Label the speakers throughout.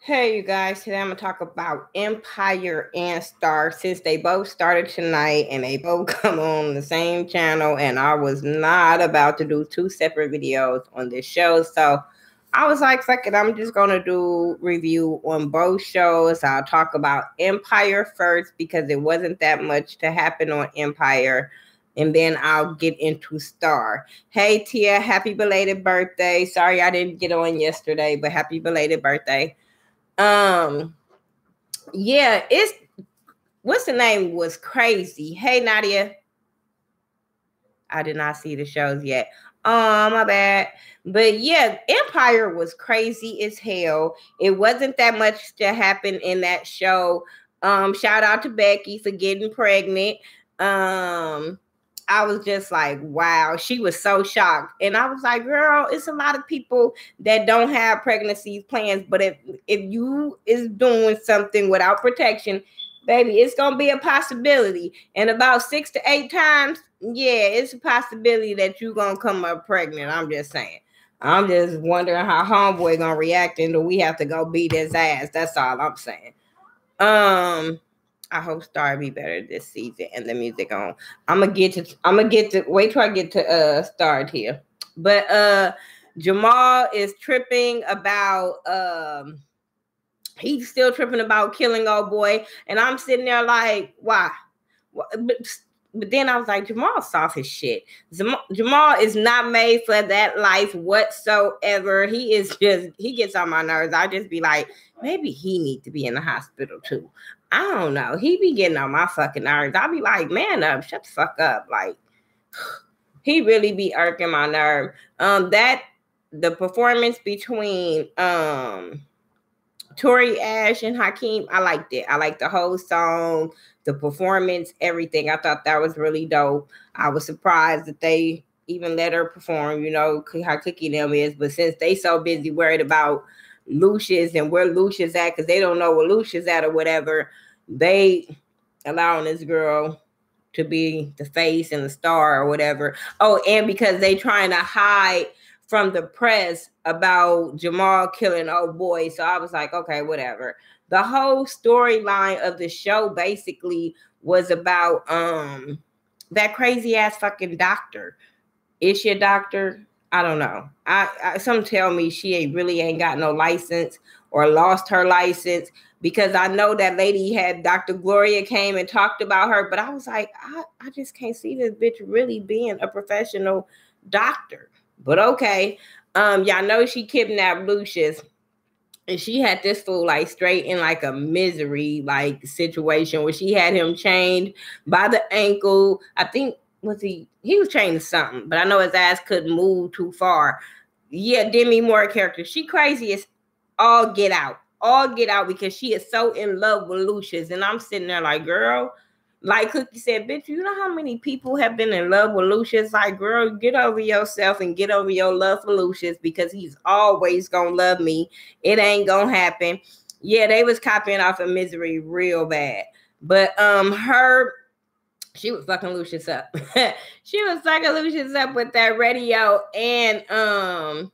Speaker 1: Hey, you guys. Today I'm going to talk about Empire and Star since they both started tonight and they both come on the same channel. And I was not about to do two separate videos on this show. So I was like, fuck it. I'm just going to do review on both shows. I'll talk about Empire first because it wasn't that much to happen on Empire. And then I'll get into Star. Hey, Tia, happy belated birthday. Sorry I didn't get on yesterday, but happy belated birthday. Um, yeah, it's what's the name was crazy. Hey Nadia. I did not see the shows yet. Oh, my bad. But yeah, Empire was crazy as hell. It wasn't that much to happen in that show. Shout out to Becky for getting pregnant. I was just like, wow, she was so shocked. And I was like, girl, it's a lot of people that don't have pregnancy plans, but if you is doing something without protection, baby, it's gonna be a possibility. And about 6 to 8 times, yeah, it's a possibility that you're gonna come up pregnant. I'm just saying. I'm just wondering how homeboy gonna react, and do we have to go beat his ass? That's all I'm saying. I hope Star be better this season and the music on. I'm gonna get to wait till I get to start here. But Jamal is tripping about he's still tripping about killing old boy, and I'm sitting there like, why? But then I was like, Jamal's soft as shit. Jamal is not made for that life whatsoever. He gets on my nerves. I just be like, maybe he need to be in the hospital too. I don't know. He be getting on my fucking nerves. I'll be like, man up, shut the fuck up. Like, he really be irking my nerve. That the performance between Tori Ash and Hakeem, I liked it. I liked the whole song, the performance, everything. I thought that was really dope. I was surprised that they even let her perform, you know, how Cookie them is. But since they so busy worried about Lucius and where Lucius at, because they don't know where Lucius at or whatever, they allowing this girl to be the face and the star or whatever. Oh, and because they trying to hide from the press about Jamal killing old boy. So I was like, okay, whatever. The whole storyline of the show basically was about that crazy ass fucking doctor. Is she a doctor? I don't know. Some tell me she really ain't got no license or lost her license, because I know that lady had Dr. Gloria came and talked about her, but I was like, I just can't see this bitch really being a professional doctor. But okay. Y'all know she kidnapped Lucius, and she had this fool like straight in like a misery like situation where she had him chained by the ankle. I think he was chained to something, but I know his ass couldn't move too far. Yeah, Demi Moore character. She crazy as all get out. All get out, because she is so in love with Lucius. And I'm sitting there like, girl, like Cookie said, bitch, you know how many people have been in love with Lucius? Like, girl, get over yourself and get over your love for Lucius, because he's always gonna love me. It ain't gonna happen. Yeah, they was copying off of Misery real bad. But she was fucking Lucius up. She was fucking Lucius up with that radio and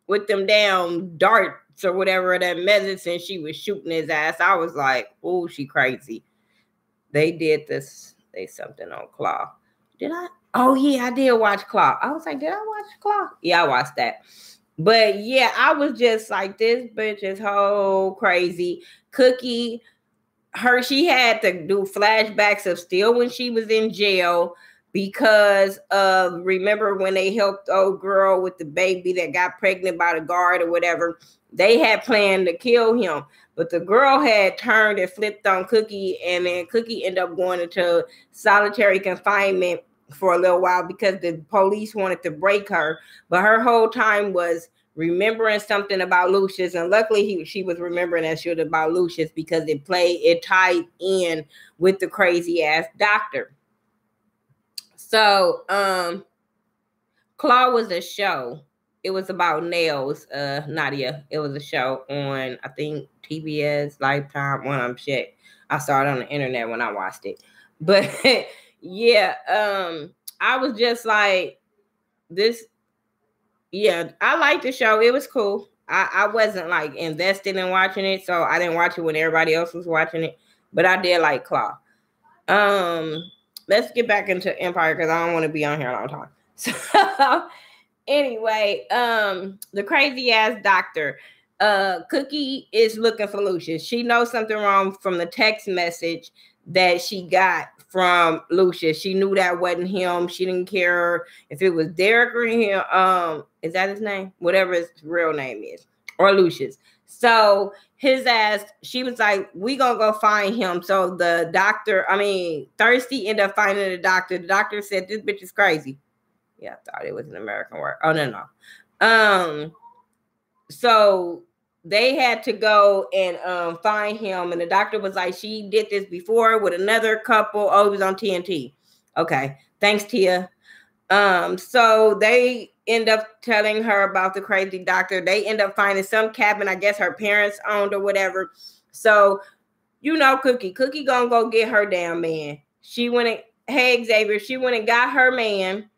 Speaker 1: with them damn darts or whatever, that medicine she was shooting his ass. I was like, oh, she crazy. They did this. They something on Claw. Did I? Oh yeah, I did watch Claw. I was like, did I watch Claw? Yeah, I watched that. But yeah, I was just like, this bitch is whole crazy. Cookie, she had to do flashbacks of still when she was in jail, because of, remember when they helped old girl with the baby that got pregnant by the guard or whatever, they had planned to kill him. But the girl had turned and flipped on Cookie, and then Cookie ended up going into solitary confinement for a little while because the police wanted to break her. But her whole time was remembering something about Lucius, and luckily she was remembering that shit about Lucius, because it tied in with the crazy ass doctor. So Claw was a show. It was about nails, Nadia. It was a show on, I think, TBS, Lifetime, one of them shit. I saw it on the internet when I watched it. But yeah, I was just like, this. Yeah, I liked the show. It was cool. I wasn't like invested in watching it, so I didn't watch it when everybody else was watching it. But I did like Claw. Let's get back into Empire because I don't want to be on here a long time. So anyway, the crazy ass doctor. Cookie is looking for Lucius. She knows something wrong from the text message that she got from Lucius. She knew that wasn't him. She didn't care if it was Derek or him. Is that his name? Whatever his real name is, or Lucius. So his ass, she was like, we gonna go find him. So the doctor, Thirsty ended up finding the doctor. The doctor said, this bitch is crazy. Yeah, I thought it was an American word. Oh, no. So they had to go and find him. And the doctor was like, she did this before with another couple. Oh, it was on TNT. Okay. Thanks, Tia. So they end up telling her about the crazy doctor. They end up finding some cabin, I guess her parents owned or whatever. So, Cookie gonna go get her damn man. She went and, hey, Xavier, she went and got her man.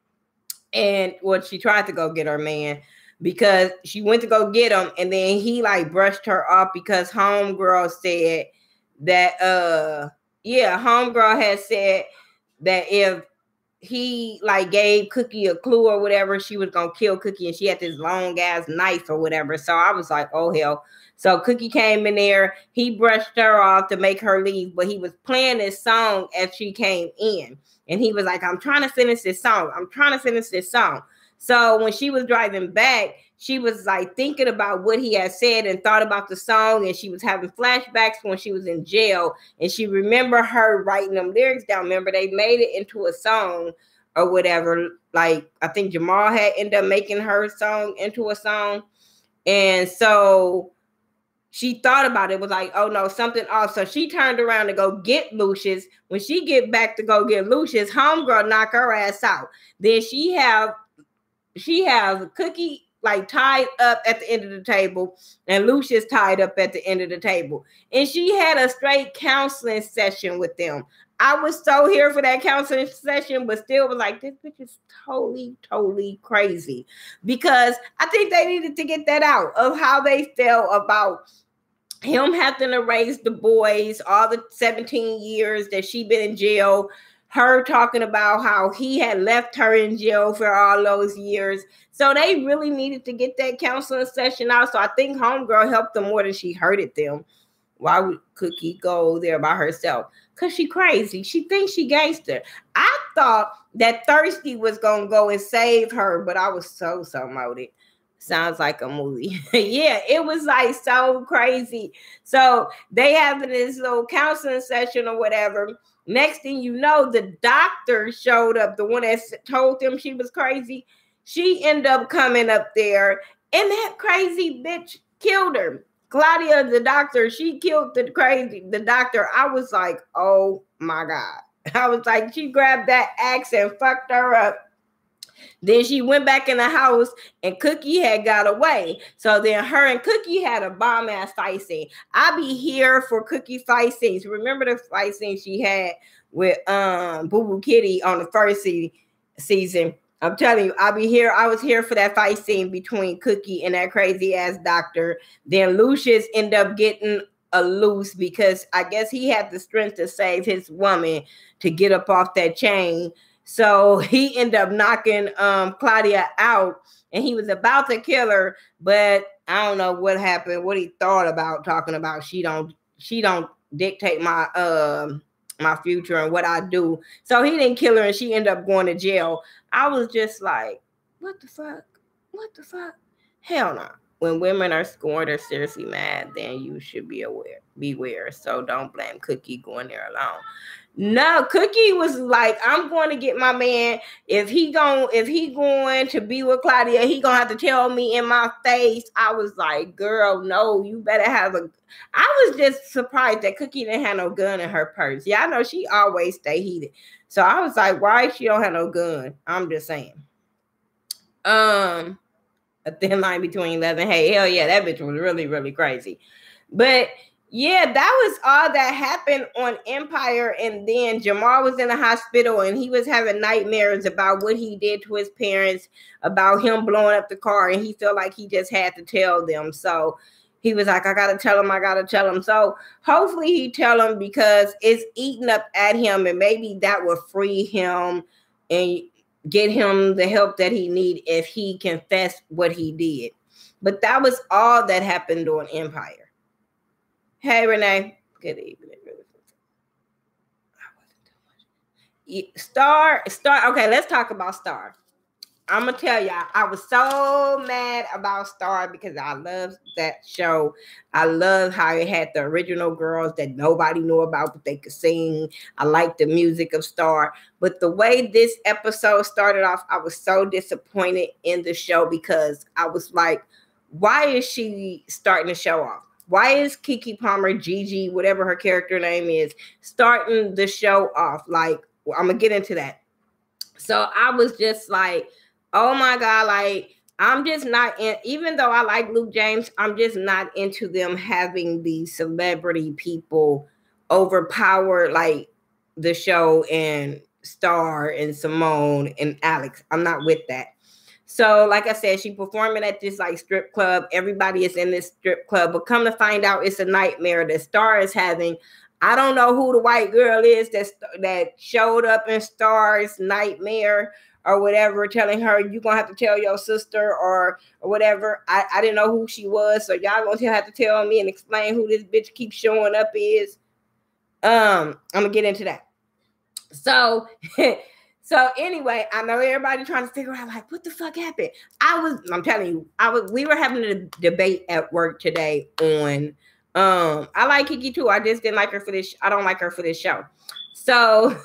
Speaker 1: And she tried to go get her man because she went to go get him. And then he like brushed her off because homegirl said that, homegirl had said that if he like gave Cookie a clue or whatever, she was gonna kill Cookie, and she had this long ass knife or whatever. So I was like, oh hell. So Cookie came in there, he brushed her off to make her leave, but he was playing this song as she came in, and he was like, I'm trying to finish this song. So when she was driving back, she was like thinking about what he had said and thought about the song, and she was having flashbacks when she was in jail, and she remembered her writing them lyrics down. Remember, they made it into a song or whatever. Like, I think Jamal had ended up making her song into a song. And so she thought about it, was like, oh no, something off. So she turned around to go get Lucius. When she get back to go get Lucius, homegirl knock her ass out. Then she have Cookie like tied up at the end of the table, and Lucius tied up at the end of the table. And she had a straight counseling session with them. I was so here for that counseling session, but still was like, this bitch is totally crazy. Because I think they needed to get that out of how they felt about him having to raise the boys all the 17 years that she been in jail. Her talking about how he had left her in jail for all those years. So they really needed to get that counseling session out. So I think homegirl helped them more than she hurted them. Why would Cookie go there by herself? Because she crazy. She thinks she gangster. I thought that Thirsty was going to go and save her, but I was so moted. Sounds like a movie. Yeah, it was like so crazy. So they having this little counseling session or whatever. Next thing you know, the doctor showed up, the one that told them she was crazy. She ended up coming up there, and that crazy bitch killed her. Claudia, the doctor, she killed the doctor. I was like, oh my God. I was like, she grabbed that axe and fucked her up. Then she went back in the house, and Cookie had got away. So then her and Cookie had a bomb ass fight scene. I be here for Cookie fight scenes. Remember the fight scene she had with Boo Boo Kitty on the first season? I'm telling you, I'll be here. I was here for that fight scene between Cookie and that crazy ass doctor. Then Lucius ended up getting a loose because I guess he had the strength to save his woman to get up off that chain. So he ended up knocking Claudia out, and he was about to kill her, but I don't know what happened, what he thought about talking about. She don't dictate my my future and what I do. So he didn't kill her, and she ended up going to jail. I was just like, what the fuck? What the fuck? Hell no. When women are scorned or seriously mad, then you should beware. So don't blame Cookie going there alone. No, Cookie was like, I'm going to get my man. If he going to be with Claudia, he gonna have to tell me in my face. I was like, girl, no, you better have a. I was just surprised that Cookie didn't have no gun in her purse. Yeah, I know she always stay heated. So I was like, why she don't have no gun? I'm just saying. A thin line between love and hate. Hell yeah, that bitch was really crazy. But Yeah, that was all that happened on Empire. And then Jamal was in the hospital and he was having nightmares about what he did to his parents, about him blowing up the car. And he felt like he just had to tell them. So he was like, I got to tell him. I got to tell him. So hopefully he tell him because it's eating up at him. And maybe that will free him and get him the help that he need if he confessed what he did. But that was all that happened on Empire. Hey, Renee. Good evening. Star. Okay, let's talk about Star. I'm going to tell y'all, I was so mad about Star because I love that show. I love how it had the original girls that nobody knew about, but they could sing. I like the music of Star. But the way this episode started off, I was so disappointed in the show because I was like, why is she starting to show off? Why is Keke Palmer, Gigi, whatever her character name is, starting the show off? Like, I'm going to get into that. So I was just like, oh my God, like, I'm just not in, even though I like Luke James, I'm just not into them having these celebrity people overpower like the show and Star and Simone and Alex. I'm not with that. So, like I said, she performing at this like strip club. Everybody is in this strip club, but come to find out, it's a nightmare that Star is having. I don't know who the white girl is that showed up in Star's nightmare or whatever, telling her you're gonna have to tell your sister or whatever. I didn't know who she was, so y'all gonna have to tell me and explain who this bitch keeps showing up is. I'm gonna get into that. So. So anyway, I know everybody trying to figure out like what the fuck happened. I'm telling you, we were having a debate at work today on I like Keke too. I just didn't like her for this. I don't like her for this show. So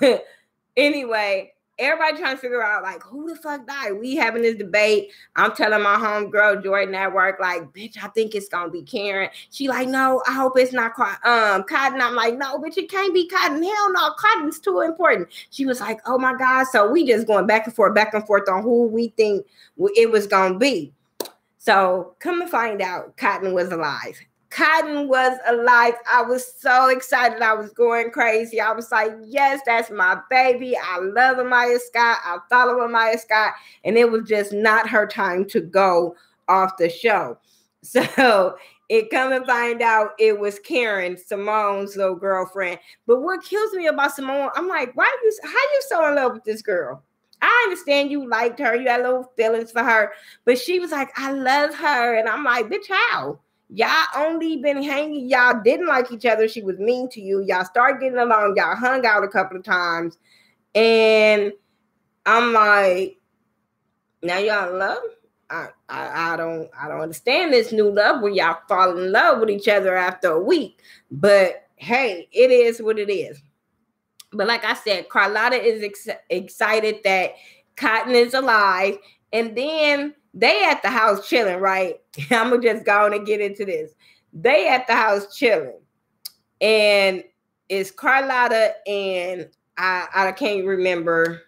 Speaker 1: anyway, everybody trying to figure out like who the fuck died. We having this debate. I'm telling my homegirl Jordan at work, like, bitch, I think it's gonna be Karen. She like, no, I hope it's not Cotton. I'm like, no, bitch, it can't be Cotton. Hell no, Cotton's too important. She was like, oh my God. So we just going back and forth on who we think it was gonna be. So come to find out, Cotton was alive. Cotton was alive. I was so excited. I was going crazy. I was like, yes, that's my baby. I love Amaya Scott. I follow Amaya Scott. And it was just not her time to go off the show. So it come and find out it was Karen, Simone's little girlfriend. But what kills me about Simone, I'm like, how you so in love with this girl? I understand you liked her. You had little feelings for her. But she was like, I love her. And I'm like, bitch, how? Y'all only been hanging. Y'all didn't like each other. She was mean to you. Y'all started getting along. Y'all hung out a couple of times. And I'm like, now y'all in love? I don't understand this new love where y'all fall in love with each other after a week. But hey, it is what it is. But like I said, Carlotta is excited that Cotton is alive. And then they at the house chilling, right? I'm going to just go on and get into this. They at the house chilling. And it's Carlotta and I can't remember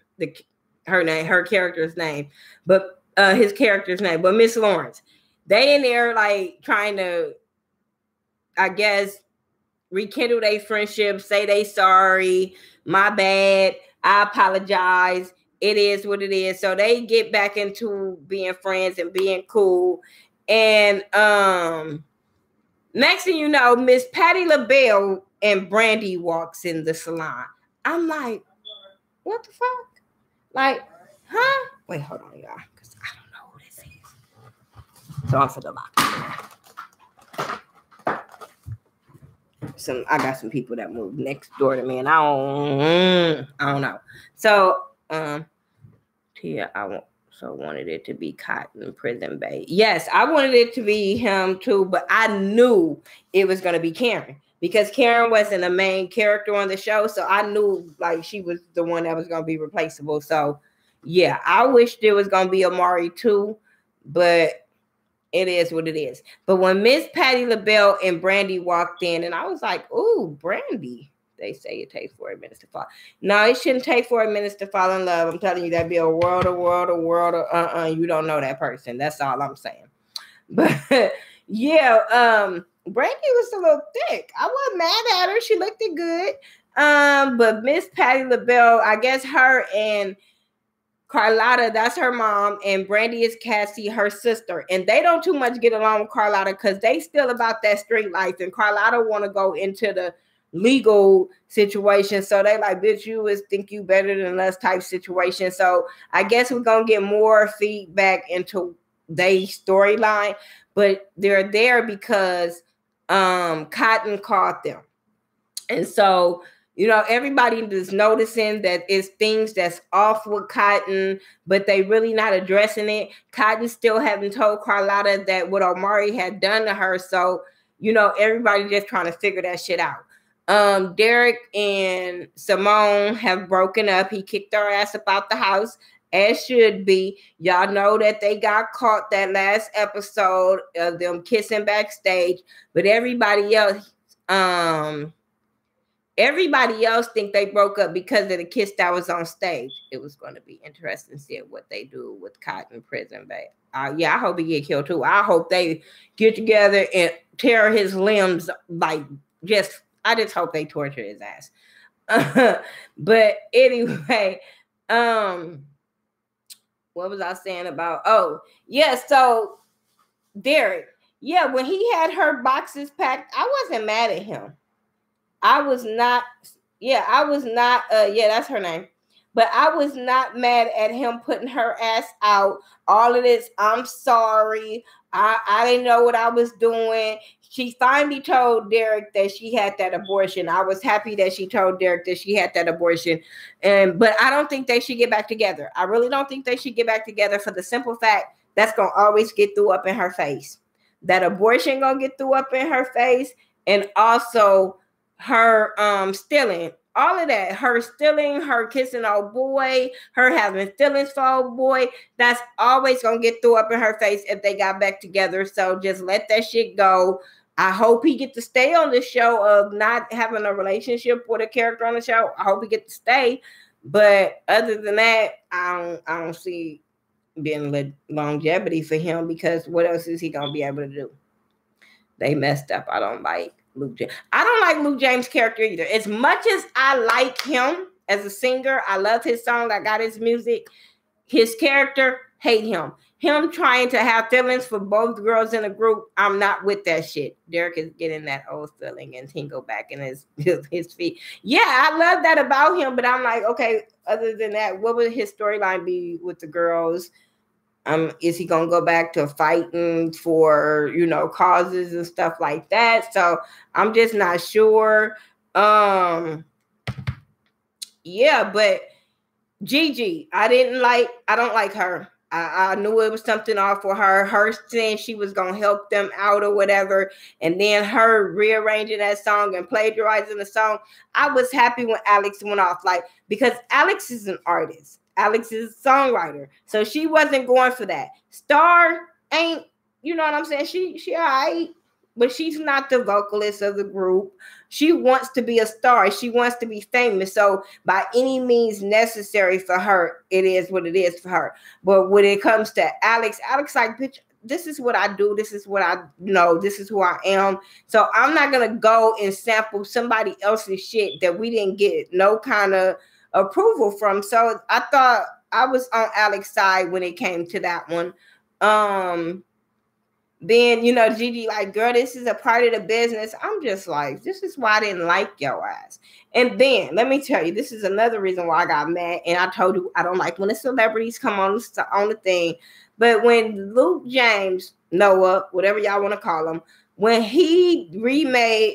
Speaker 1: her character's name, but his character's name, but Miss Lawrence. They in there like trying to, I guess, rekindle their friendship, say they sorry, my bad, I apologize. It is what it is. So they get back into being friends and being cool. And next thing you know, Miss Patti LaBelle and Brandy walks in the salon. I'm like, what the fuck? Like, huh? Wait, hold on, y'all, because I don't know who this is. So I'm for the lock. I got some people that moved next door to me, and I don't know. So Tia, wanted it to be Cotton Prison Bae. Yes, I wanted it to be him too, but I knew it was gonna be Karen because Karen wasn't the main character on the show, so I knew like she was the one that was gonna be replaceable. So yeah, I wished it was gonna be Amari too, but it is what it is. But when Miss Patti LaBelle and Brandy walked in, and I was like, ooh, Brandy. They say it takes 4 minutes to fall. No, it shouldn't take 4 minutes to fall in love. I'm telling you, that'd be a world of you don't know that person. That's all I'm saying. But yeah, Brandy was a little thick. I wasn't mad at her. She looked good. But Miss Patti LaBelle, I guess her and Carlotta, that's her mom, and Brandy is Cassie, her sister. And they don't too much get along with Carlotta because they still about that street life. And Carlotta want to go into the legal situation. So they like, bitch, you is think you better than us type situation. So I guess we're gonna get more feedback into their storyline, but they're there because Cotton caught them. And so, you know, everybody is noticing that it's things that's off with Cotton, but they really not addressing it. Cotton still haven't told Carlotta that what Omari had done to her. So, you know, everybody just trying to figure that shit out. Derek and Simone have broken up. He kicked her ass up out the house, as should be. Y'all know that they got caught that last episode of them kissing backstage, but everybody else think they broke up because of the kiss that was on stage. It was going to be interesting to see what they do with Cotton prison, babe. Yeah, I hope he get killed too. I hope they get together and tear his limbs, like I just hope they torture his ass. But anyway, what was I saying about? Oh, yeah, so Derek, yeah, when he had her boxes packed, I wasn't mad at him. I was not, that's her name. But I was not mad at him putting her ass out. All of this, I'm sorry. I didn't know what I was doing. She finally told Derek that she had that abortion. I was happy that she told Derek that she had that abortion. But I don't think they should get back together. I really don't think they should get back together for the simple fact that's going to always get through up in her face. That abortion going to get through up in her face. And also her stealing. All of that, her stealing, her kissing old boy, her having feelings for old boy, that's always going to get through up in her face if they got back together. So just let that shit go. I hope he get to stay on the show of not having a relationship with a character on the show. I hope he get to stay. But other than that, I don't see being longevity for him because what else is he going to be able to do? They messed up. I don't like Luke James. I don't like Luke James' character either. As much as I like him as a singer, I love his song, I got his music. His character, hate him. Him trying to have feelings for both girls in a group, I'm not with that shit. Derek is getting that old feeling and he can go back in his feet. Yeah, I love that about him, but I'm like, okay, other than that, what would his storyline be with the girls? Is he gonna go back to fighting for, you know, causes and stuff like that? So I'm just not sure. Yeah, but Gigi, I don't like her. I knew it was something off for her. Her saying she was gonna help them out or whatever, and then her rearranging that song and plagiarizing the song. I was happy when Alex went off, like, because Alex is an artist. Alex is a songwriter, so she wasn't going for that. Star ain't, you know what I'm saying? She all right, but she's not the vocalist of the group. She wants to be a star. She wants to be famous. So by any means necessary for her, it is what it is for her. But when it comes to Alex like, bitch, this is what I do. This is what I know. This is who I am. So I'm not going to go and sample somebody else's shit that we didn't get no kind of approval from. So I thought I was on Alex's side when it came to that one. Then, you know, Gigi like, girl, this is a part of the business. I'm just like, this is why I didn't like your ass. And then let me tell you, this is another reason why I got mad. And I told you I don't like when the celebrities come on the thing. But when Luke James, Noah, whatever y'all want to call him, when he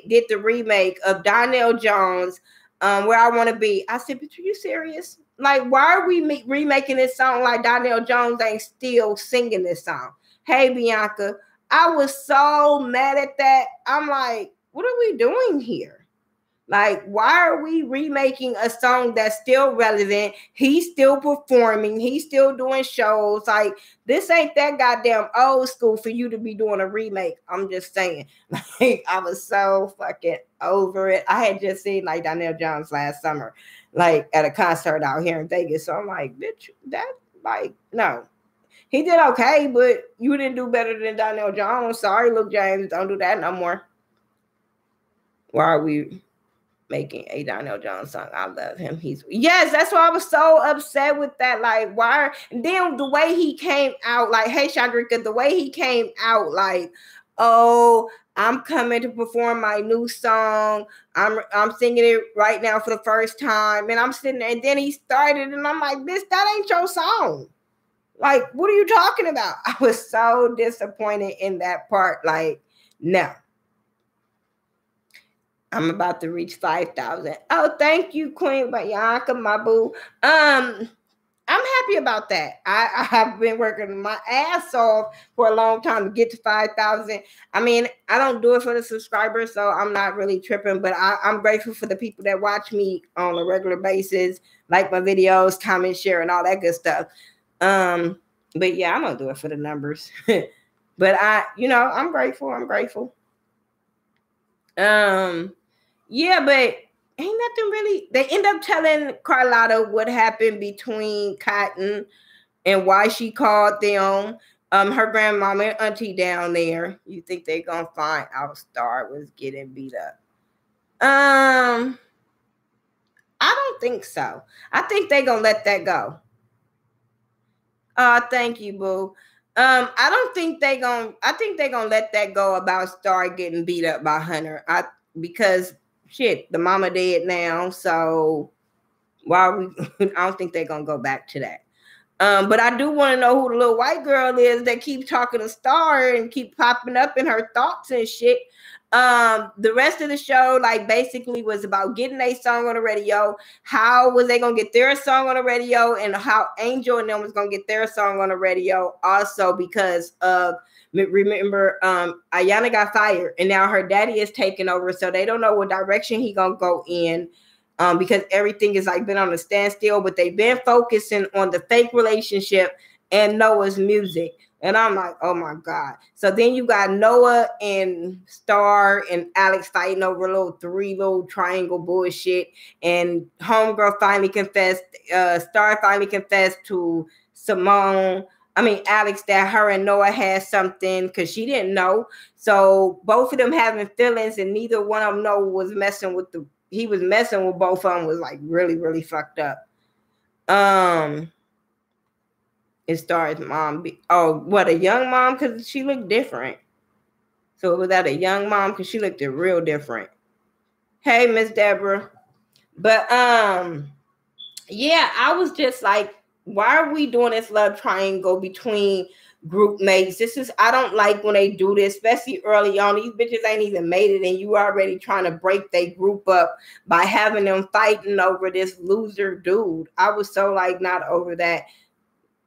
Speaker 1: did the remake of Donnell Jones, Where I Want to Be, I said, but are you serious? Like, why are we remaking this song like Donnell Jones ain't still singing this song? Hey, Bianca, I was so mad at that. I'm like, what are we doing here? Like, why are we remaking a song that's still relevant? He's still performing. He's still doing shows. Like, this ain't that goddamn old school for you to be doing a remake. I'm just saying. Like, I was so fucking over it. I had just seen, like, Donnell Jones last summer, like, at a concert out here in Vegas. So I'm like, bitch, that, like, no. He did okay, but you didn't do better than Donnell Jones. Sorry, Luke James. Don't do that no more. Why are we making a Donnell Jones song? I love him. Yes, that's why I was so upset with that. Like, why? And then the way he came out, like, hey, Chandrika, the way he came out, like, oh, I'm coming to perform my new song. I'm singing it right now for the first time. And I'm sitting there, and then he started, and I'm like, bitch, that ain't your song. Like, what are you talking about? I was so disappointed in that part. Like, no. I'm about to reach 5,000. Oh, thank you, Queen Bianca, my boo. I'm happy about that. I have been working my ass off for a long time to get to 5,000. I mean, I don't do it for the subscribers, so I'm not really tripping, but I'm grateful for the people that watch me on a regular basis, like my videos, comment, share, and all that good stuff. But yeah, I don't do it for the numbers. But I'm grateful. I'm grateful. Yeah, but ain't nothing really. They end up telling Carlotta what happened between Cotton and why she called them. Her grandmama and auntie down there. You think they're gonna find out Star was getting beat up? I don't think so. I think they're gonna let that go. Thank you, boo. I think they're gonna let that go about Star getting beat up by Hunter. Because shit, the mama dead now, so why we I don't think they're gonna go back to that. But I do want to know who the little white girl is that keeps talking to Star and keep popping up in her thoughts and shit. The rest of the show, like, basically was about getting a song on the radio. How was they gonna get their song on the radio, and how Angel and them was gonna get their song on the radio. Also, because of, remember, Ayana got fired, and now her daddy is taking over, so they don't know what direction he gonna go in. Because everything is like been on a standstill, but they've been focusing on the fake relationship and Noah's music. And I'm like, oh my God. So then you got Noah and Star and Alex fighting over a little triangle bullshit. And Homegirl finally confessed, Star finally confessed to Alex, that her and Noah had something, because she didn't know. So both of them having feelings, and neither one of them know was messing with he was messing with both of them, was like really, really fucked up. It stars mom. A young mom? Because she looked different. So was that a young mom? Because she looked real different. Hey, Miss Deborah. But yeah, I was just like, why are we doing this love triangle between group mates? I don't like when they do this, especially early on. These bitches ain't even made it, and you already trying to break their group up by having them fighting over this loser dude. I was so like not over that.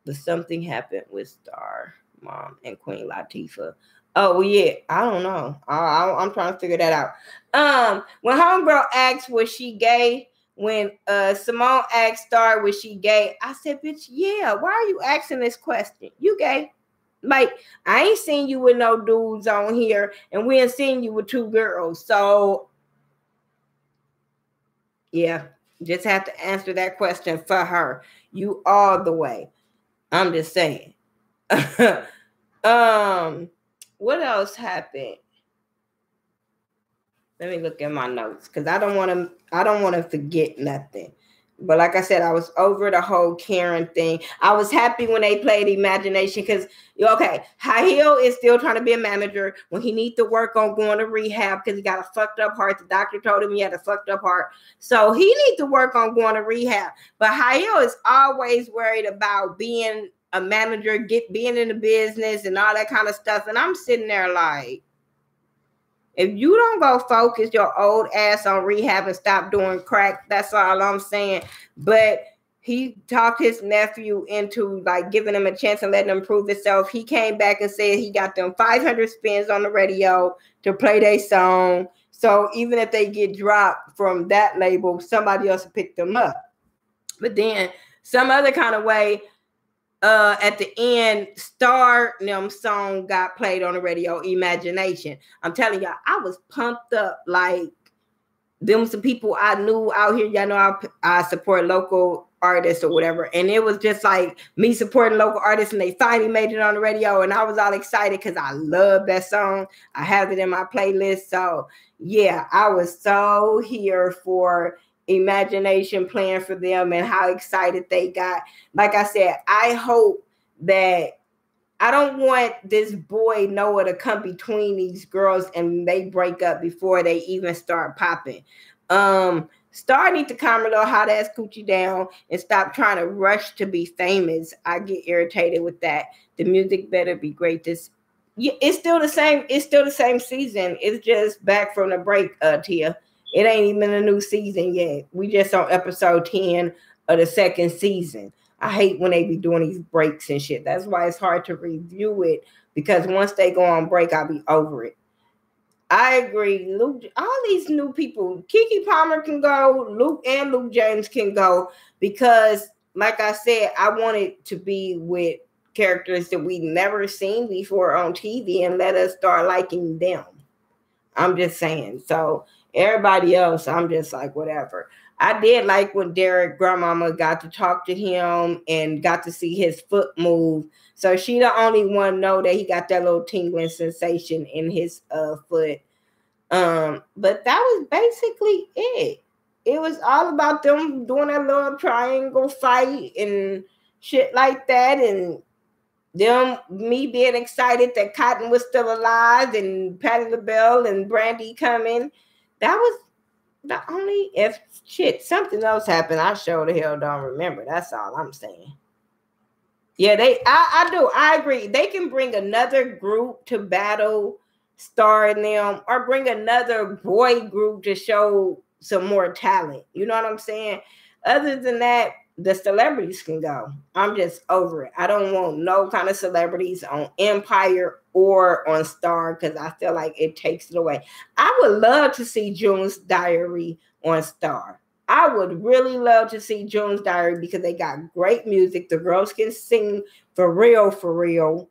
Speaker 1: But something happened with Star Mom and Queen Latifah. Oh yeah, I don't know. I'm trying to figure that out. When Homegirl asked was she gay, when Simone asked Star was she gay, I said, bitch, yeah. Why are you asking this question? You gay? Like, I ain't seen you with no dudes on here, and we ain't seen you with two girls. So yeah, just have to answer that question for her. You all the way. I'm just saying. What else happened? Let me look at my notes, because I don't want to forget nothing. But like I said, I was over the whole Karen thing. I was happy when they played Imagination, because High Heel is still trying to be a manager when he needs to work on going to rehab because he got a fucked up heart. The doctor told him he had a fucked up heart. So he needs to work on going to rehab. But High Heel is always worried about being a manager, being in the business and all that kind of stuff. And I'm sitting there like, if you don't go focus your old ass on rehab and stop doing crack, that's all I'm saying. But he talked his nephew into like giving him a chance and letting him prove himself. He came back and said he got them 500 spins on the radio to play their song. So even if they get dropped from that label, somebody else will pick them up. But then some other kind of way, at the end, Star song got played on the radio, Imagination. I'm telling y'all, I was pumped up. Like, them some people I knew out here. Y'all know I support local artists or whatever. And it was just like me supporting local artists, and they finally made it on the radio. And I was all excited because I love that song. I have it in my playlist. So yeah, I was so here for Imagination playing for them and how excited they got. Like I said, I hope that I don't want this boy Noah to come between these girls and they break up before they even start popping. Star need to calm a little hot ass coochie down and stop trying to rush to be famous. I get irritated with that. The music better be great. It's still the same. It's still the same season. It's just back from the break, Tia. It ain't even a new season yet. We just on episode 10 of the second season. I hate when they be doing these breaks and shit. That's why it's hard to review it, because once they go on break, I'll be over it. I agree. Luke, all these new people, Keke Palmer can go, Luke James can go, because like I said, I want it to be with characters that we never seen before on TV and let us start liking them. I'm just saying. So everybody else, I'm just like, whatever. I did like when Derek grandmama got to talk to him and got to see his foot move. So she the only one know that he got that little tingling sensation in his foot. But that was basically it. It was all about them doing a little triangle fight and shit like that, and me being excited that Cotton was still alive and Patti LaBelle and Brandy coming. That was the only, if shit, something else happened, I sure the hell don't remember. That's all I'm saying. Yeah, I do. I agree. They can bring another group to battle Star in them, or bring another boy group to show some more talent. You know what I'm saying? Other than that, the celebrities can go. I'm just over it. I don't want no kind of celebrities on Empire or on Star, because I feel like it takes it away. I would love to see June's Diary on Star. I would really love to see June's Diary, because they got great music. The girls can sing for real, for real.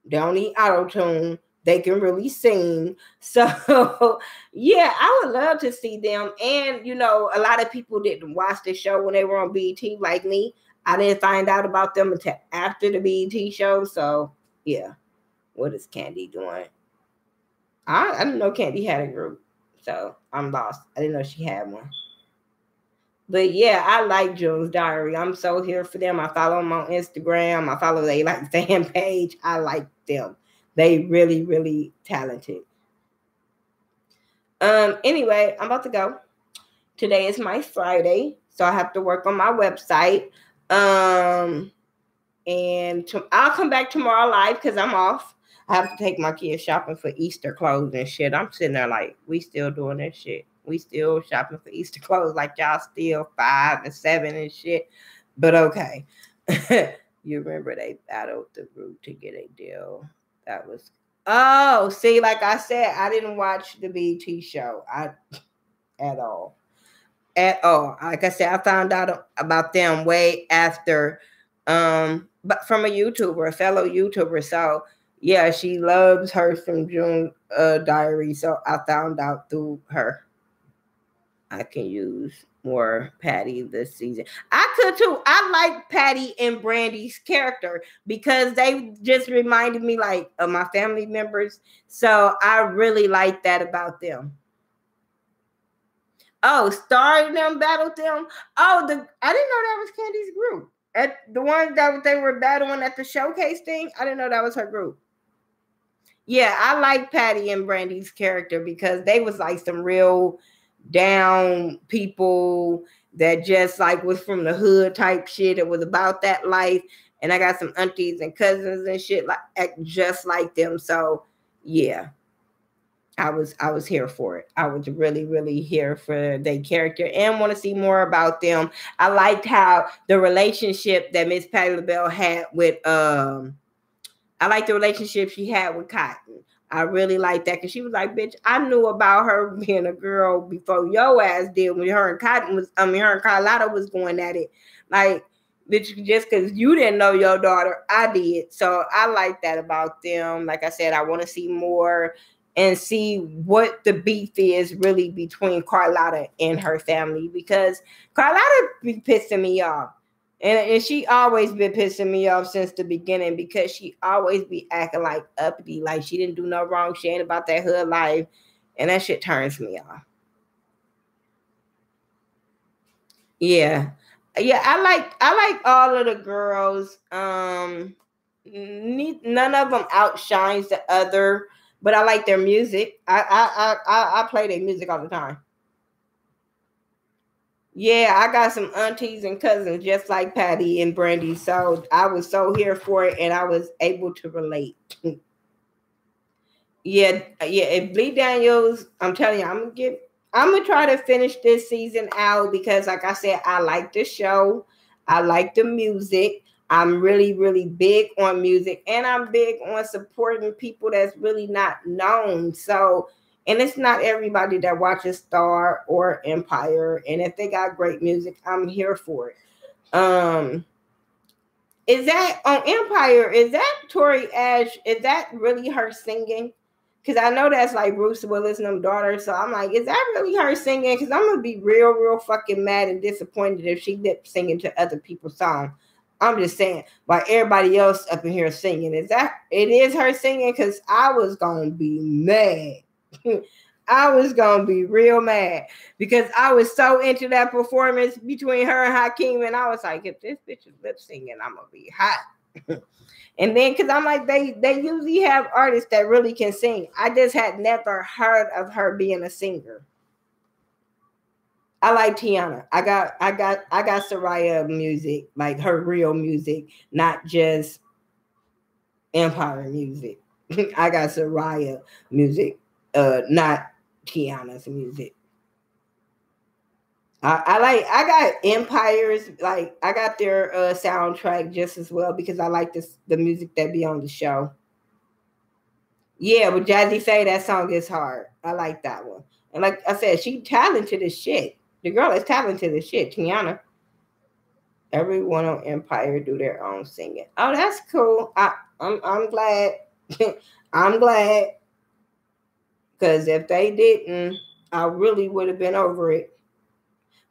Speaker 1: They don't need auto-tune. They can really sing. So, yeah, I would love to see them. And, you know, a lot of people didn't watch the show when they were on BET like me. I didn't find out about them until after the BET show. So, yeah. What is Candy doing? I didn't know Candy had a group. So, I'm lost. I didn't know she had one. But, yeah, I like June's Diary. I'm so here for them. I follow them on Instagram. I follow their fan page. I like them. They really, really talented. Anyway, I'm about to go. Today is my Friday, so I have to work on my website. And I'll come back tomorrow live because I'm off. I have to take my kids shopping for Easter clothes and shit. I'm sitting there like, we still doing that shit. We still shopping for Easter clothes like y'all still 5 and 7 and shit. But okay. You remember they battled the group to get a deal. That was, see, like I said, I didn't watch the BET show at all. Like I said, I found out about them way after, but from a fellow YouTuber. So yeah, she loves her from June Diary. So I found out through her. I can use more Patti this season. I could too. I like Patti and Brandy's character because they just reminded me like of my family members. So I really like that about them. Oh, Star and them battled them. I didn't know that was Candy's group. At the one that they were battling at the showcase thing, I didn't know that was her group. Yeah, I like Patti and Brandy's character because they was like some real down people that just like was from the hood type shit. It was about that life. And I got some aunties and cousins and shit like just like them. So yeah, I was here for it. I was really, really here for their character and want to see more about them. I liked how the relationship that Miss Patti LaBelle had with I like the relationship she had with Cotton. I really like that because she was like, bitch, I knew about her being a girl before your ass did when her and Carlotta was going at it. Like, bitch, just because you didn't know your daughter, I did. So I like that about them. Like I said, I want to see more and see what the beef is really between Carlotta and her family because Carlotta be pissing me off. And she always been pissing me off since the beginning because she always be acting like uppity, like she didn't do no wrong. She ain't about that hood life. And that shit turns me off. Yeah. Yeah, I like all of the girls. None of them outshines the other, but I like their music. I play their music all the time. Yeah, I got some aunties and cousins just like Patty and Brandy, so I was so here for it, and I was able to relate. Yeah, yeah. If Lee Daniels, I'm telling you, I'm gonna try to finish this season out because, like I said, I like the show, I like the music. I'm really, really big on music, and I'm big on supporting people that's really not known. So, and it's not everybody that watches Star or Empire, and if they got great music, I'm here for it. Um, is that on Empire? Is that Tori Ash? Is that really her singing? Because I know that's like Bruce Willis and them daughters. So I'm like, is that really her singing? Because I'm gonna be real, real fucking mad and disappointed if she lip singing to other people's songs. I'm just saying, while everybody else up in here singing, is that it is her singing? Because I was gonna be mad. I was gonna be real mad because I was so into that performance between her and Hakeem, and I was like, if this bitch is lip singing, I'm gonna be hot. And then because I'm like, they usually have artists that really can sing. I just had never heard of her being a singer. I like Tiana. I got Soraya music, like her real music, not just Empire music. I got Soraya music, not Tiana's music. I got Empires, like I got their soundtrack just as well because I like the music that be on the show. Yeah, but Jazzy say that song is hard. I like that one. And like I said, she talented as shit. The girl is talented as shit, Tiana. Everyone on Empire do their own singing. Oh, that's cool. I'm glad. I'm glad. Because if they didn't, I really would have been over it.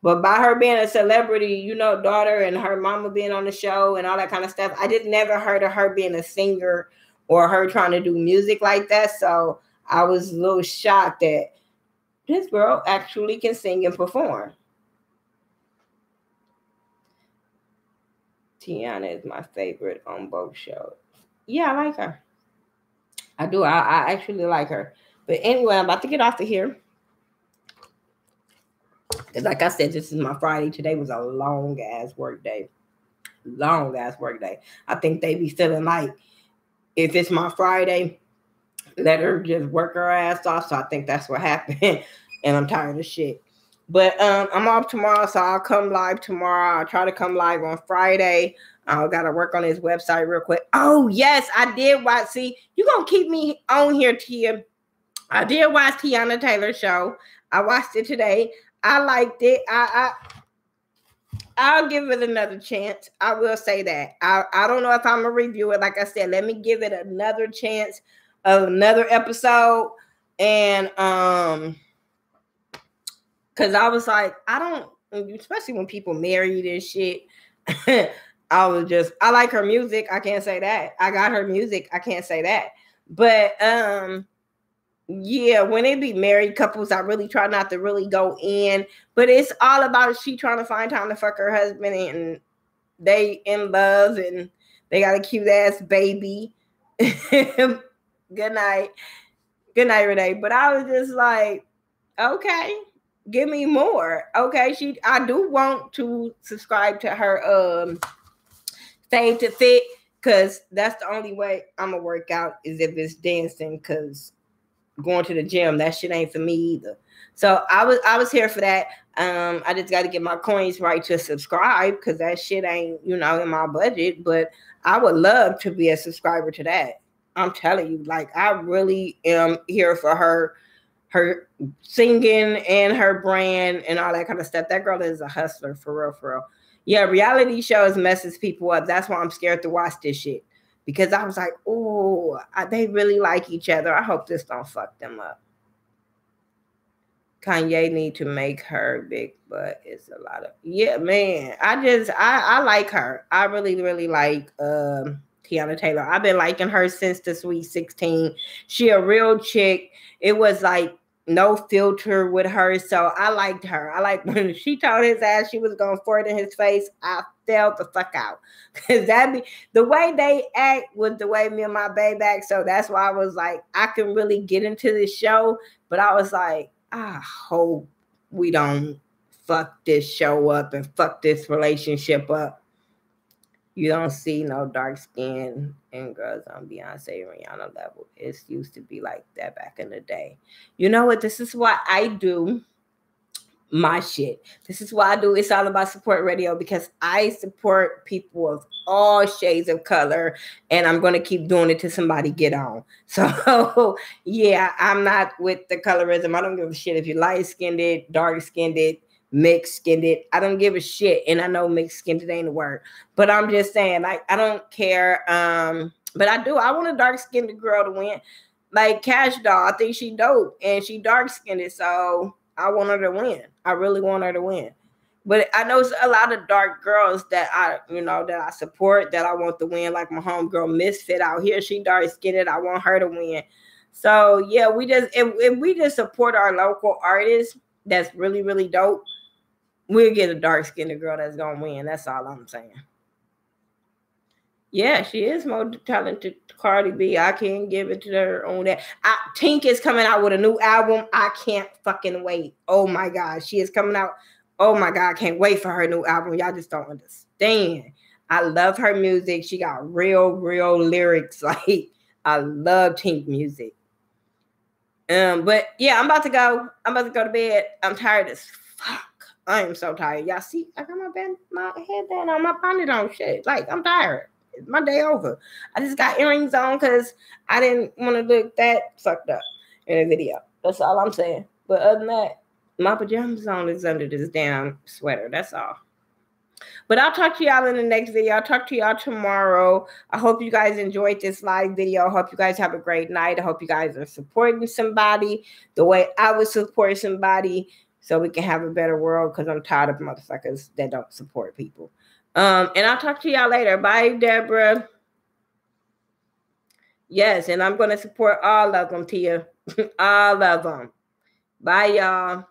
Speaker 1: But by her being a celebrity, daughter and her mama being on the show and all that kind of stuff, I just never heard of her being a singer or her trying to do music like that. So I was a little shocked that this girl actually can sing and perform. Tiana is my favorite on both shows. Yeah, I like her. I do. I actually like her. But anyway, I'm about to get off of here. Because like I said, this is my Friday. Today was a long ass work day. Long ass work day. I think they be feeling like if it's my Friday, let her just work her ass off. So I think that's what happened. And I'm tired of shit. But I'm off tomorrow, so I'll come live tomorrow. I'll try to come live on Friday. I gotta work on his website real quick. Oh yes, I did watch. See, you gonna keep me on here, Tia. I did watch Tiana Taylor's show. I watched it today. I liked it. I'll give it another chance. I will say that. I don't know if I'm gonna review it. Like I said, let me give it another chance of another episode. And because I was like, I don't, especially when people married and shit. I like her music. I can't say that. I got her music. I can't say that. But yeah, when it be married couples, I really try not to really go in. But it's all about she trying to find time to fuck her husband, and they in love, and they got a cute ass baby. Good night. Good night, Renee. But I was just like, okay, give me more. Okay, I do want to subscribe to her Fade to Fit, because that's the only way I'm gonna work out is if it's dancing, because going to the gym, that shit ain't for me either. So I was here for that. I just got to get my coins right to subscribe, because that shit ain't in my budget. But I would love to be a subscriber to that. I'm telling you, like, I really am here for her singing and her brand and all that kind of stuff. That girl is a hustler, for real, for real. Yeah, reality shows messes people up. That's why I'm scared to watch this shit. Because I was like, oh, they really like each other. I hope this don't fuck them up. Kanye need to make her big, but it's a lot of yeah, man. I like her. I really, really like Tiana Taylor. I've been liking her since the Sweet 16. She a real chick. It was like no filter with her. So I liked her. I like when she told his ass she was gonna fart in his face. I fell the fuck out. Cause that be the way they act with the way me and my baby act. So that's why I was like, I can really get into this show. But I was like, I hope we don't fuck this show up and fuck this relationship up. You don't see no dark skin and girls on Beyonce and Rihanna level. It used to be like that back in the day. You know what? This is why I do my shit. This is why I do It's All About Support Radio, because I support people of all shades of color, and I'm going to keep doing it till somebody get on. So yeah, I'm not with the colorism. I don't give a shit if you light skinned it, dark skinned it, mixed skinned it. I don't give a shit. And I know mixed skinned it ain't a word, but I'm just saying, like, I don't care. But I want a dark skinned girl to win. Like Cash Doll, I think she dope and she dark skinned, so I want her to win. I really want her to win. But I know a lot of dark girls that I support, that I want to win, like my homegirl Misfit out here. She dark skinned. I want her to win. So yeah, if we just support our local artists, that's really, really dope. We'll get a dark skinned girl that's gonna win. That's all I'm saying. Yeah, she is more talented. Cardi B, I can't give it to her on that. Tink is coming out with a new album. I can't fucking wait. Oh my God, she is coming out. Oh my God, I can't wait for her new album. Y'all just don't understand. I love her music. She got real, real lyrics. Like, I love Tink music. But yeah, I'm about to go. I'm about to go to bed. I'm tired as fuck. I am so tired. Y'all see, I got my head down on my bonnet on shit. Like, I'm tired. It's my day over. I just got earrings on because I didn't want to look that fucked up in a video. That's all I'm saying. But other than that, my pajamas on is under this damn sweater. That's all. But I'll talk to y'all in the next video. I'll talk to y'all tomorrow. I hope you guys enjoyed this live video. I hope you guys have a great night. I hope you guys are supporting somebody the way I would support somebody, so we can have a better world, because I'm tired of motherfuckers that don't support people. And I'll talk to y'all later. Bye, Deborah. Yes, and I'm going to support all of them, Tia. All of them. Bye, y'all.